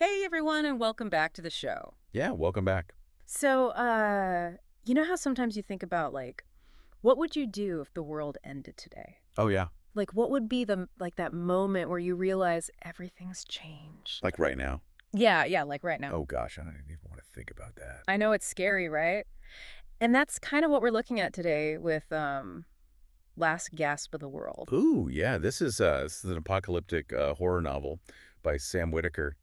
Hey everyone, and welcome back to the show. Yeah, welcome back. So, you know how sometimes you think about what would you do if the world ended today? Oh, yeah. Like, what would be that moment where you realize everything's changed? Like right now. Yeah, like right now. Oh, gosh, I don't even want to think about that. I know it's scary, right? And that's kind of what we're looking at today with Last Gasp of the World. Ooh, yeah, this is an apocalyptic horror novel by Sam Whitaker.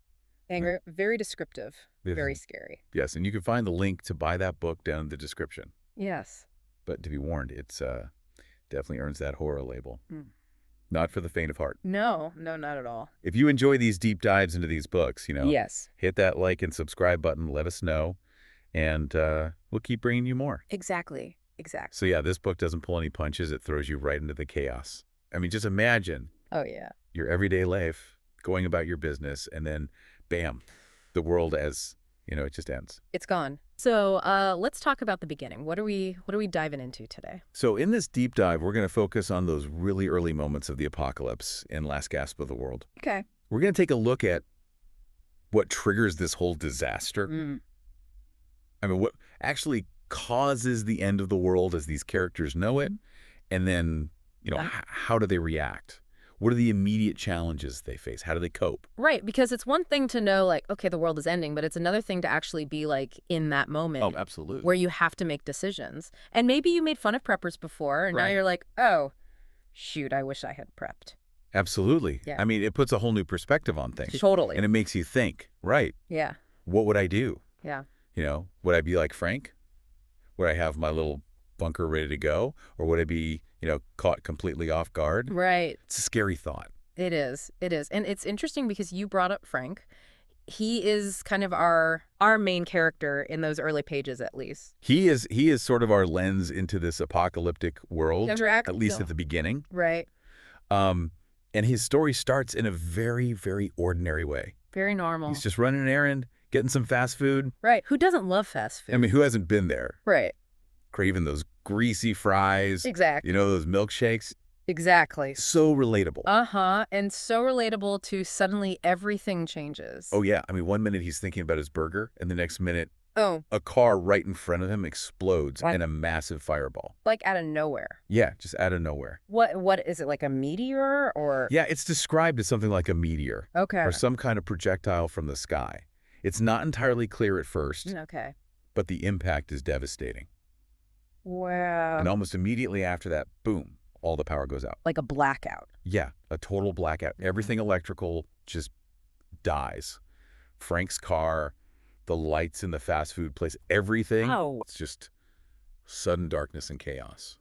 Anger, very descriptive, It very is- scary. Yes, and you can find the link to buy that book down in the description. Yes. But to be warned, it's definitely earns that horror label. Mm. Not for the faint of heart. No, not at all. If you enjoy these deep dives into these books, Yes. hit that like and subscribe button, let us know, and we'll keep bringing you more. Exactly. So yeah, this book doesn't pull any punches. It throws you right into the chaos. I mean, just imagine Oh, yeah. your everyday life, going about your business, and then, bam, the world it just ends. It's gone. So let's talk about the beginning. What are we diving into today? So in this deep dive, we're going to focus on those really early moments of the apocalypse in Last Gasp of the World. Okay. We're going to take a look at what triggers this whole disaster. I mean, what actually causes the end of the world as these characters know it, and then, how do they react? What are the immediate challenges they face? How do they cope? Right, because it's one thing to know okay, the world is ending, but it's another thing to actually be in that moment Oh, absolutely. where you have to make decisions. And maybe you made fun of preppers before, and now Right. you're like, oh, shoot, I wish I had prepped. Absolutely. Yeah. I mean, it puts a whole new perspective on things. Totally. And it makes you think, right, Yeah, what would I do? yeah. Would I be like Frank? Would I have my little bunker ready to go? Or would I be, caught completely off guard? Right. It's a scary thought. It is. It is. And it's interesting because you brought up Frank. He is kind of our main character in those early pages, at least. He is sort of our lens into this apocalyptic world, Interact- at least no. at the beginning. Right. And his story starts in a very, very ordinary way. Very normal. He's just running an errand, getting some fast food. Right. Who doesn't love fast food? I mean, who hasn't been there? Right. Craving those greasy fries, Exactly. those milkshakes. Exactly. So relatable. Uh-huh. And so relatable to suddenly everything changes. Oh, yeah. I mean, one minute he's thinking about his burger, and the next minute, Oh, a car right in front of him explodes Right. in a massive fireball. like out of nowhere. Yeah, just out of nowhere. What is it, like a meteor or? Yeah, it's described as something like a meteor Okay. or some kind of projectile from the sky. It's not entirely clear at first, Okay. but the impact is devastating. Wow. And almost immediately after that, boom, all the power goes out. Like a blackout. Yeah, a total blackout. Everything electrical just dies. Frank's car, the lights in the fast food place, everything. Wow. It's just sudden darkness and chaos.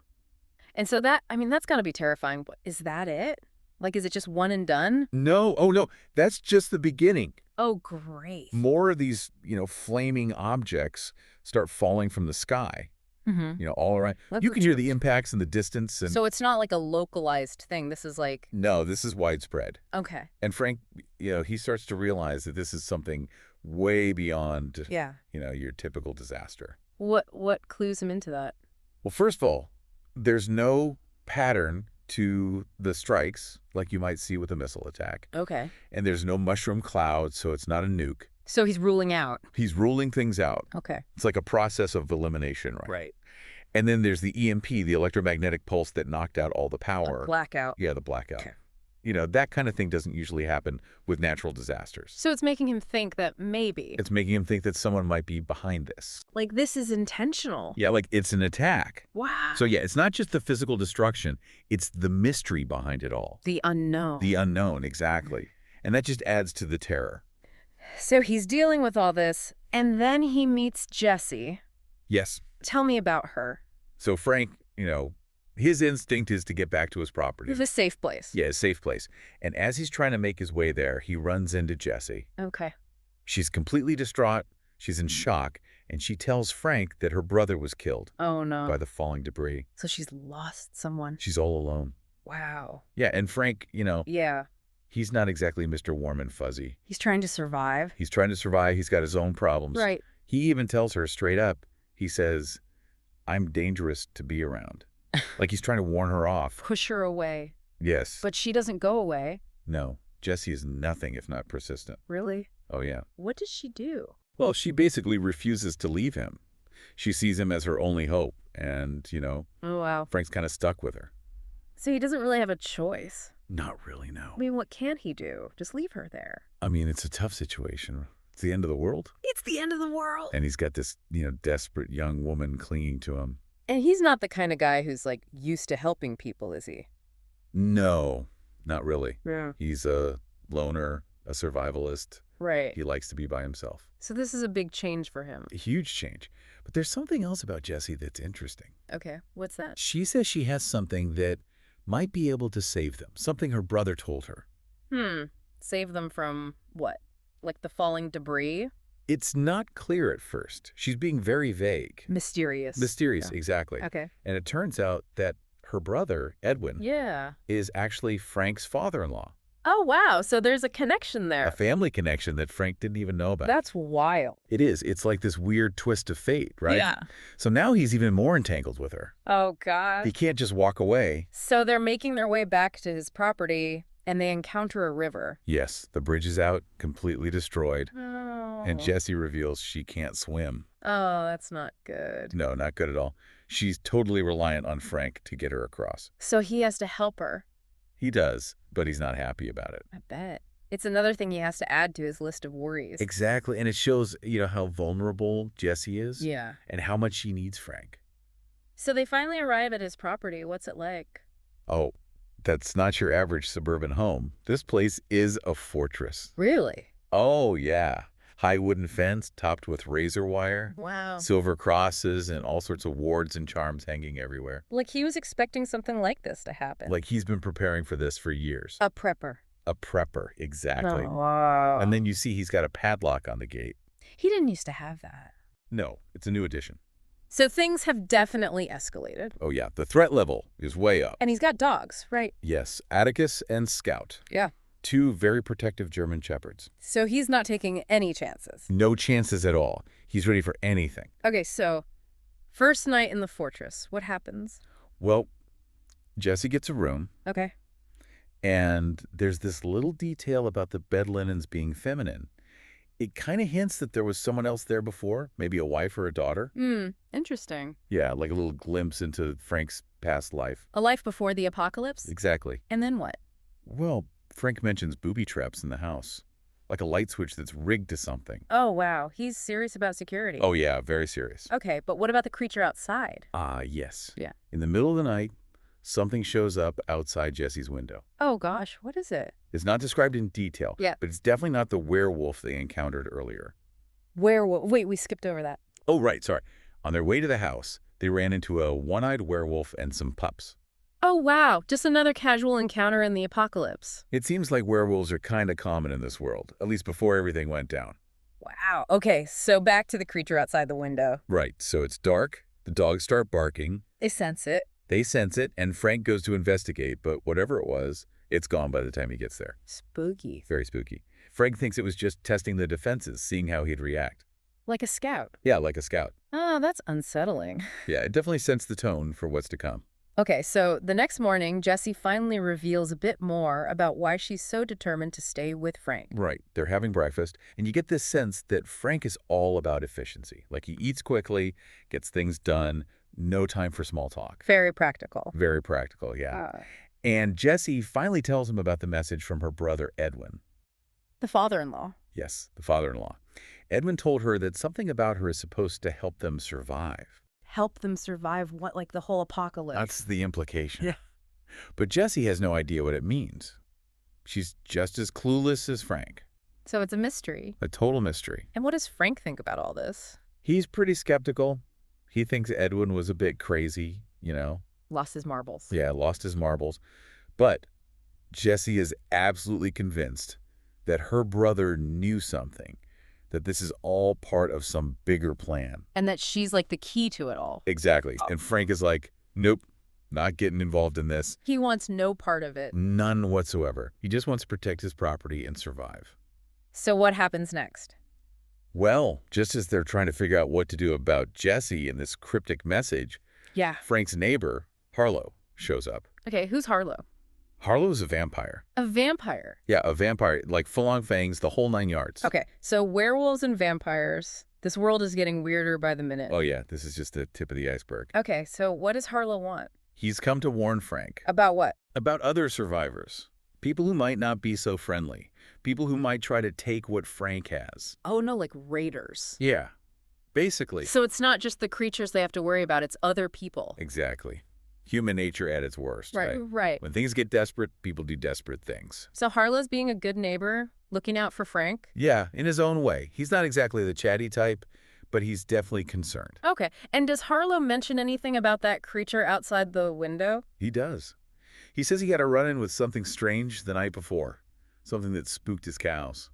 And so that's got to be terrifying. But is that it? Like, is it just one and done? No, oh no, that's just the beginning. Oh, great. More of these, flaming objects start falling from the sky, Mm-hmm. all around. You can hear the impacts in the distance. And So it's not like a localized thing. This is like, no, this is widespread. okay. And Frank, he starts to realize that this is something way beyond, Yeah. your typical disaster. What clues him into that? Well, first of all, there's no pattern to the strikes like you might see with a missile attack. Okay. And there's no mushroom cloud, so it's not a nuke. So he's ruling out. He's ruling things out. Okay. It's like a process of elimination, right? Right. And then there's the EMP, the electromagnetic pulse that knocked out all the power. Blackout. Yeah, the blackout. Okay. That kind of thing doesn't usually happen with natural disasters. So it's making him think that maybe, It's making him think that someone might be behind this. like, this is intentional. Yeah, like it's an attack. Wow. So yeah, it's not just the physical destruction, it's the mystery behind it all. The unknown. The unknown, exactly. And that just adds to the terror. So he's dealing with all this, and then he meets Jessie. Yes. Tell me about her. So Frank, his instinct is to get back to his property. The safe place. Yeah, a safe place. And as he's trying to make his way there, he runs into Jessie. Okay. She's completely distraught. She's in shock. And she tells Frank that her brother was killed Oh, no. by the falling debris. So she's lost someone. She's all alone. Wow. Yeah, and Frank, Yeah. he's not exactly Mr. Warm and Fuzzy. He's trying to survive. He's trying to survive. He's got his own problems. Right. He even tells her straight up, he says, I'm dangerous to be around. Like he's trying to warn her off. Push her away. Yes. But she doesn't go away. No, Jessie is nothing if not persistent. Really? Oh, yeah. What does she do? Well, she basically refuses to leave him. She sees him as her only hope, and, Oh, wow. Frank's kind of stuck with her. So he doesn't really have a choice. Not really, no. I mean, what can he do? Just leave her there. I mean, it's a tough situation. It's the end of the world. It's the end of the world. And he's got this, desperate young woman clinging to him. And he's not the kind of guy who's, like, used to helping people, is he? No, not really. Yeah. He's a loner, a survivalist. Right. He likes to be by himself. So this is a big change for him. A huge change. But there's something else about Jessie that's interesting. Okay, what's that? She says she has something that might be able to save them, something her brother told her. Save them from what? Like the falling debris? It's not clear at first. She's being very vague. Mysterious. Mysterious, Yeah. exactly. Okay. And it turns out that her brother, Edwin, Yeah. is actually Frank's father-in-law. Oh, wow. So there's a connection A there. family connection that Frank didn't even know about. That's wild. It is. It's like this weird twist of fate, right? Yeah. So now he's even more entangled with her. Oh, God. He can't just walk away. So they're making their way back to his property, and they encounter a river. Yes, the bridge is out, completely destroyed. Oh. And Jessie reveals she can't swim. Oh, that's not good. No, not good at all. She's totally reliant on Frank to get her across. So he has to help her. He does, but he's not happy about it. I bet. It's another thing he has to add to his list of worries. Exactly, and it shows, how vulnerable Jessie is. Yeah. And how much she needs Frank. So they finally arrive at his property. What's it like? Oh, that's not your average suburban home. This place is a fortress. Really? Oh, yeah. High wooden fence topped with razor wire. Wow. Silver crosses and all sorts of wards and charms hanging everywhere. Like he was expecting something like this to happen. Like he's been preparing for this for years. A prepper. A prepper, exactly. Oh, wow. And then you see he's got a padlock on the gate. He didn't used to have that. No, it's a new addition. So things have definitely escalated. Oh, yeah. The threat level is way up. And he's got dogs, right? Yes, Atticus and Scout. Yeah. Two very protective German shepherds. So he's not taking any chances. No chances at all. He's ready for anything. Okay, so first night in the fortress, what happens? Well, Jessie gets a room, Okay. and there's this little detail about the bed linens being feminine. It kind of hints that there was someone else there before, maybe a wife or a daughter. Interesting. Yeah, like a little glimpse into Frank's past life. A life before the apocalypse? Exactly. And then what? Well, Frank mentions booby traps in the house, like a light switch that's rigged to something. Oh, wow. He's serious about security. Oh, yeah, very serious. Okay, but what about the creature outside? Yes. Yeah. In the middle of the night, something shows up outside Jessie's window. Oh, gosh. What is it? It's not described in detail, Yeah. but it's definitely not the werewolf they encountered earlier. Werewolf. Wait, we skipped over that. Oh, right, sorry. On their way to the house, they ran into a one-eyed werewolf and some pups. Oh, wow. Just another casual encounter in the apocalypse. It seems like werewolves are kind of common in this world, at least before everything went down. Wow. Okay, so back to the creature outside the window. Right, so it's dark, the dogs start barking, They sense it. they sense it, and Frank goes to investigate, but whatever it was, it's gone by the time he gets there. Spooky. Very spooky. Frank thinks it was just testing the defenses, seeing how he'd react. Like a scout. Yeah, like a scout. Oh, that's unsettling. Yeah, it definitely sets the tone for what's to come. Okay, so the next morning, Jessie finally reveals a bit more about why she's so determined to stay with Frank. Right. They're having breakfast, and you get this sense that Frank is all about efficiency. Like he eats quickly, gets things done, no time for small talk. Very practical. Very practical, yeah. And Jessie finally tells him about the message from her brother, Edwin. The father-in-law. Yes, the father-in-law. Edwin told her that something about her is supposed to help them survive. Help them survive what, like the whole apocalypse? That's the implication. Yeah. But Jessie has no idea what it means. She's just as clueless as Frank. So it's a mystery. A total mystery. And what does Frank think about all this? He's pretty skeptical. He thinks Edwin was a bit crazy, Lost his marbles. Yeah, lost his marbles. But Jessie is absolutely convinced that her brother knew something, that this is all part of some bigger plan. And that she's like the key to it all. Exactly. And Frank is like, nope, not getting involved in this. He wants no part of it. None whatsoever. He just wants to protect his property and survive. So what happens next? Well, just as they're trying to figure out what to do about Jessie and this cryptic message, Yeah. Frank's neighbor, Harlow, shows up. Okay, who's Harlow? Harlow's a vampire. A vampire. Yeah, a vampire, like full-on fangs, the whole 9 yards. Okay, so werewolves and vampires. This world is getting weirder by the minute. Oh yeah, this is just the tip of the iceberg. Okay, so what does Harlow want? He's come to warn Frank About what? about other survivors. People who might not be so friendly. People who might try to take what Frank has. Oh no, like raiders. Yeah, basically. So it's not just the creatures they have to worry about, it's other people. Exactly. Human nature at its worst, right? Right. When things get desperate, people do desperate things. So Harlow's being a good neighbor, looking out for Frank? Yeah, in his own way. He's not exactly the chatty type, but he's definitely concerned. Okay, and does Harlow mention anything about that creature outside the window? He does. He says he had a run-in with something strange the night before. Something that spooked his cows.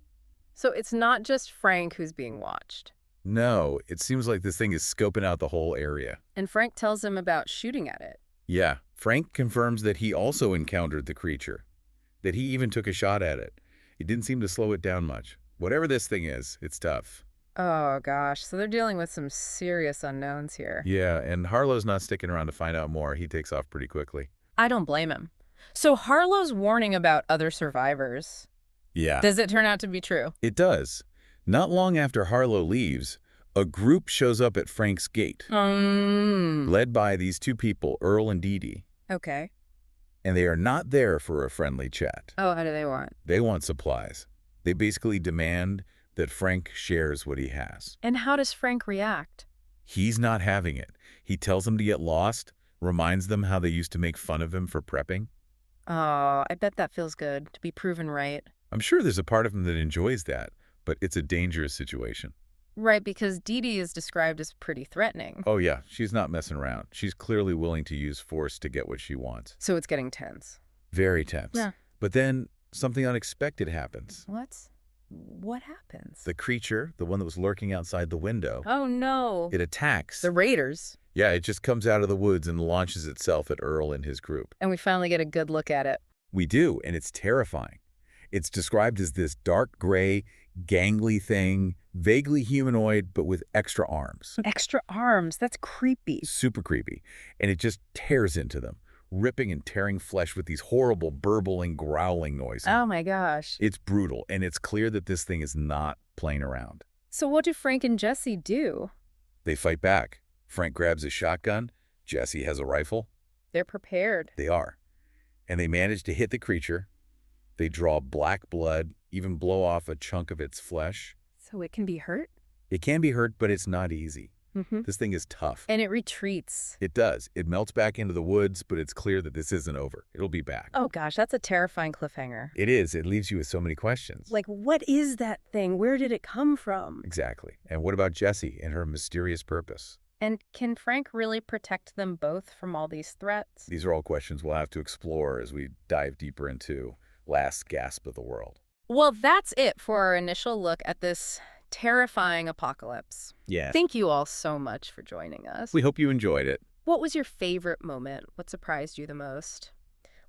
So it's not just Frank who's being watched. No, it seems like this thing is scoping out the whole area. And Frank tells him about shooting at it. Yeah, Frank confirms that he also encountered the creature. That he even took a shot at it. It didn't seem to slow it down much. Whatever this thing is, it's tough. Oh gosh, so they're dealing with some serious unknowns here. Yeah, and Harlow's not sticking around to find out more. He takes off pretty quickly. I don't blame him. So Harlow's warning about other survivors. Yeah. Does it turn out to be true? It does. Not long after Harlow leaves, a group shows up at Frank's gate, led by these two people, Earl and Dee Dee. Okay. And they are not there for a friendly chat. Oh, how do they want? They want supplies. They basically demand that Frank shares what he has. And how does Frank react? He's not having it. He tells them to get lost, reminds them how they used to make fun of him for prepping. Oh, I bet that feels good, to be proven right. I'm sure there's a part of him that enjoys that, but it's a dangerous situation. Right, because Dee Dee is described as pretty threatening. Oh yeah, she's not messing around. She's clearly willing to use force to get what she wants. So it's getting tense. Very tense. Yeah. But then something unexpected happens. What happens? The creature, the one that was lurking outside the window, Oh no. it attacks. The raiders. Yeah, it just comes out of the woods and launches itself at Earl and his group. And we finally get a good look at it. We do, and it's terrifying. It's described as this dark gray, gangly thing, vaguely humanoid, but with extra arms. Extra arms. That's creepy. Super creepy. And it just tears into them, ripping and tearing flesh with these horrible burbling, growling noises. Oh my gosh. It's brutal, and it's clear that this thing is not playing around. So what do Frank and Jessie do? They fight back. Frank grabs his shotgun. Jessie has a rifle. They're prepared. They are. And they manage to hit the creature. They draw black blood, even blow off a chunk of its flesh. So it can be hurt? It can be hurt, but it's not easy. Mm-hmm. This thing is tough. And it retreats. It does. It melts back into the woods, but it's clear that this isn't over. It'll be back. Oh gosh, that's a terrifying cliffhanger. It is. It leaves you with so many questions. Like, what is that thing? Where did it come from? Exactly. And what about Jessie and her mysterious purpose? And can Frank really protect them both from all these threats? These are all questions we'll have to explore as we dive deeper into Last Gasp of the World. Well, that's it for our initial look at this terrifying apocalypse. Yeah. Thank you all so much for joining us. We hope you enjoyed it. What was your favorite moment? What surprised you the most?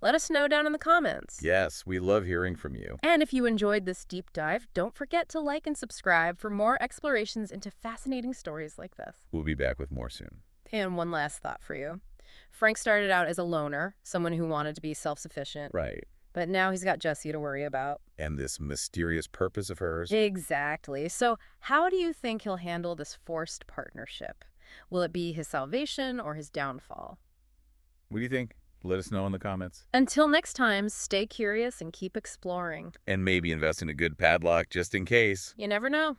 Let us know down in the comments. Yes, we love hearing from you. And if you enjoyed this deep dive, don't forget to like and subscribe for more explorations into fascinating stories like this. We'll be back with more soon. And one last thought for you. Frank started out as a loner, someone who wanted to be self-sufficient. Right. But now he's got Jessie to worry about. And this mysterious purpose of hers. Exactly. So how do you think he'll handle this forced partnership? Will it be his salvation or his downfall? What do you think? Let us know in the comments. Until next time, stay curious and keep exploring. And maybe invest in a good padlock just in case. You never know.